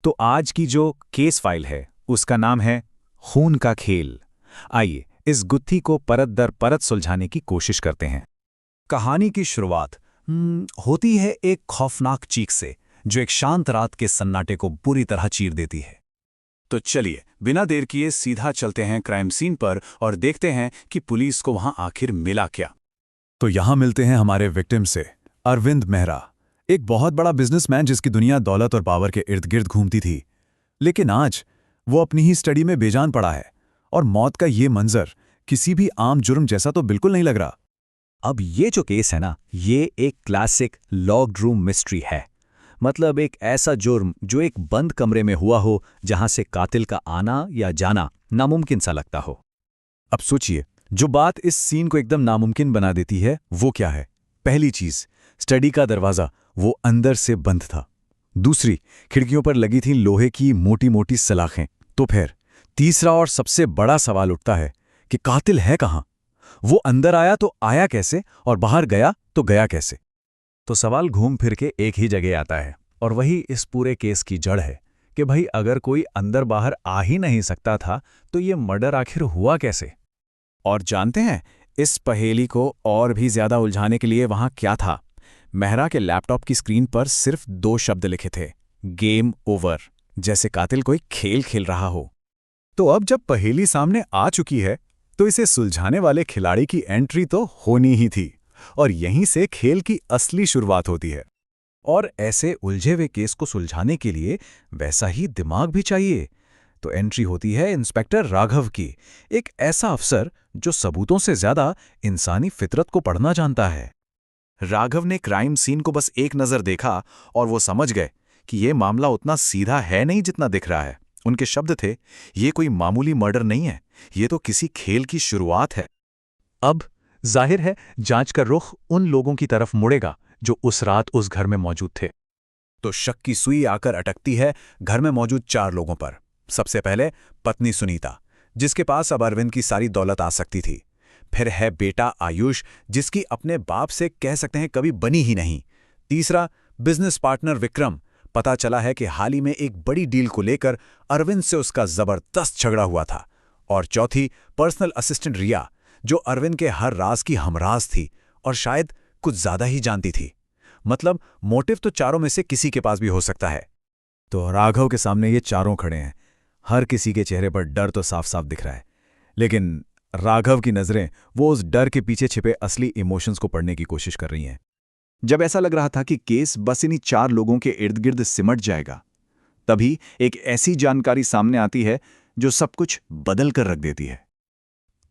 तो आज की जो केस फाइल है उसका नाम है खून का खेल। आइए इस गुत्थी को परत दर परत सुलझाने की कोशिश करते हैं। कहानी की शुरुआत होती है एक खौफनाक चीख से जो एक शांत रात के सन्नाटे को बुरी तरह चीर देती है। तो चलिए बिना देर किए सीधा चलते हैं क्राइम सीन पर और देखते हैं कि पुलिस को वहां आखिर मिला क्या। तो यहां मिलते हैं हमारे विक्टिम से, अरविंद मेहरा, एक बहुत बड़ा बिजनेसमैन जिसकी दुनिया दौलत और पावर के इर्द गिर्द घूमती थी। लेकिन आज वो अपनी ही स्टडी में बेजान पड़ा है और मौत का ये मंजर किसी भी आम जुर्म जैसा तो बिल्कुल नहीं लग रहा। अब ये जो केस है ना, ये एक क्लासिक लॉक्ड रूम मिस्ट्री है। मतलब एक ऐसा जुर्म जो एक बंद कमरे में हुआ हो, जहां से कातिल का आना या जाना नामुमकिन सा लगता हो। अब सोचिए, जो बात इस सीन को एकदम नामुमकिन बना देती है वो क्या है। पहली चीज, स्टडी का दरवाजा वो अंदर से बंद था। दूसरी, खिड़कियों पर लगी थी लोहे की मोटी मोटी सलाखें। तो फिर तीसरा और सबसे बड़ा सवाल उठता है कि कातिल है कहां? वो अंदर आया तो आया कैसे और बाहर गया तो गया कैसे? तो सवाल घूम फिर के एक ही जगह आता है, और वही इस पूरे केस की जड़ है कि भाई अगर कोई अंदर बाहर आ ही नहीं सकता था तो ये मर्डर आखिर हुआ कैसे। और जानते हैं इस पहेली को और भी ज्यादा उलझाने के लिए वहां क्या था? मेहरा के लैपटॉप की स्क्रीन पर सिर्फ 2 शब्द लिखे थे, गेम ओवर, जैसे कातिल कोई खेल खेल रहा हो। तो अब जब पहेली सामने आ चुकी है तो इसे सुलझाने वाले खिलाड़ी की एंट्री तो होनी ही थी, और यहीं से खेल की असली शुरुआत होती है। और ऐसे उलझे हुए केस को सुलझाने के लिए वैसा ही दिमाग भी चाहिए। तो एंट्री होती है इंस्पेक्टर राघव की, एक ऐसा अफसर जो सबूतों से ज्यादा इंसानी फितरत को पढ़ना जानता है। राघव ने क्राइम सीन को बस एक नजर देखा और वो समझ गए कि ये मामला उतना सीधा है नहीं जितना दिख रहा है। उनके शब्द थे, ये कोई मामूली मर्डर नहीं है, ये तो किसी खेल की शुरुआत है। अब जाहिर है जांच का रुख उन लोगों की तरफ मुड़ेगा जो उस रात उस घर में मौजूद थे। तो शक की सुई आकर अटकती है घर में मौजूद 4 लोगों पर। सबसे पहले पत्नी सुनीता, जिसके पास अब अरविंद की सारी दौलत आ सकती थी। फिर है बेटा आयुष, जिसकी अपने बाप से कह सकते हैं कभी बनी ही नहीं। तीसरा, बिजनेस पार्टनर विक्रम। पता चला है कि हाल ही में एक बड़ी डील को लेकर अरविंद से उसका जबरदस्त झगड़ा हुआ था। और चौथी, पर्सनल असिस्टेंट रिया, जो अरविंद के हर राज की हमराज थी और शायद कुछ ज्यादा ही जानती थी। मतलब मोटिव तो चारों में से किसी के पास भी हो सकता है। तो राघव के सामने ये चारों खड़े हैं। हर किसी के चेहरे पर डर तो साफ साफ दिख रहा है, लेकिन राघव की नजरें वो उस डर के पीछे छिपे असली इमोशंस को पढ़ने की कोशिश कर रही हैं। जब ऐसा लग रहा था कि केस बस इन्हीं 4 लोगों के इर्द गिर्द सिमट जाएगा, तभी एक ऐसी जानकारी सामने आती है जो सब कुछ बदल कर रख देती है।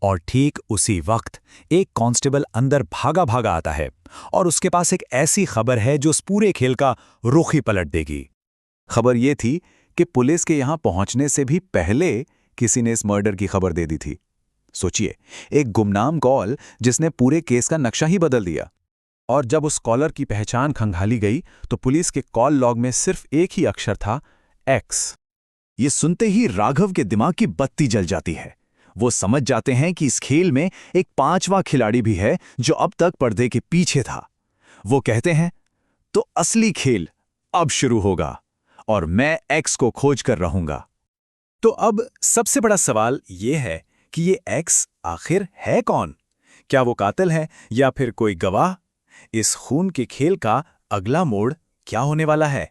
और ठीक उसी वक्त एक कांस्टेबल अंदर भागा भागा आता है और उसके पास एक ऐसी खबर है जो उस पूरे खेल का रुख ही पलट देगी। खबर यह थी कि पुलिस के यहां पहुंचने से भी पहले किसी ने इस मर्डर की खबर दे दी थी। सोचिए, एक गुमनाम कॉल जिसने पूरे केस का नक्शा ही बदल दिया। और जब उस कॉलर की पहचान खंगाली गई तो पुलिस के कॉल लॉग में सिर्फ एक ही अक्षर था, एक्स। ये सुनते ही राघव के दिमाग की बत्ती जल जाती है। वो समझ जाते हैं कि इस खेल में एक 5वां खिलाड़ी भी है जो अब तक पर्दे के पीछे था। वो कहते हैं, तो असली खेल अब शुरू होगा और मैं एक्स को खोज कर रहूंगा। तो अब सबसे बड़ा सवाल ये है कि ये एक्स आखिर है कौन? क्या वो कातिल है या फिर कोई गवाह? इस खून के खेल का अगला मोड़ क्या होने वाला है?